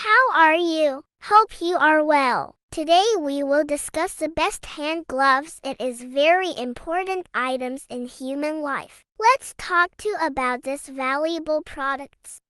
How are you? Hope you are well. Today we will discuss the best hand gloves. It is very important items in human life. Let's talk about this valuable products.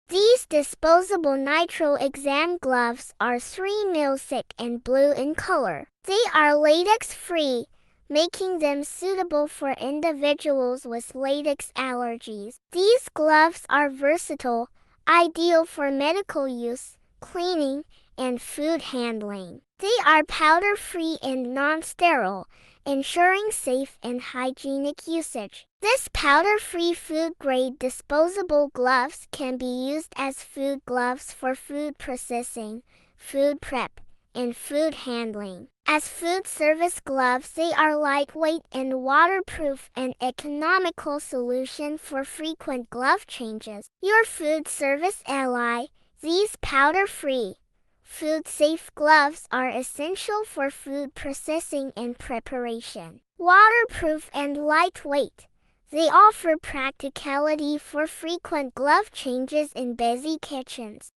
These disposable nitrile exam gloves are 3 mm thick and blue in color. They are latex-free, making them suitable for individuals with latex allergies. These gloves are versatile, ideal for medical use, cleaning, and food handling. They are powder-free and non-sterile, ensuring safe and hygienic usage. This powder-free food-grade disposable gloves can be used as food gloves for food processing, food prep, and food handling. As food service gloves, they are lightweight and waterproof, an economical solution for frequent glove changes. Your food service ally, these powder-free, food-safe gloves are essential for food processing and preparation. Waterproof and lightweight, they offer practicality for frequent glove changes in busy kitchens.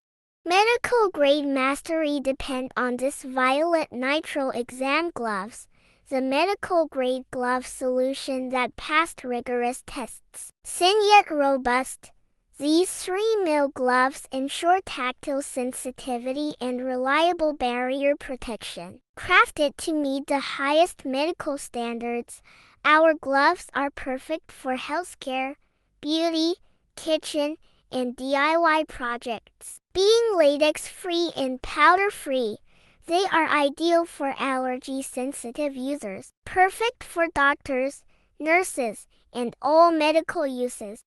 Medical-grade mastery depend on this violet nitrile exam gloves, the medical-grade glove solution that passed rigorous tests. Thin yet robust, these 3 mm gloves ensure tactile sensitivity and reliable barrier protection. Crafted to meet the highest medical standards, our gloves are perfect for healthcare, beauty, kitchen, and DIY projects. Being latex-free and powder-free, they are ideal for allergy-sensitive users, perfect for doctors, nurses, and all medical uses.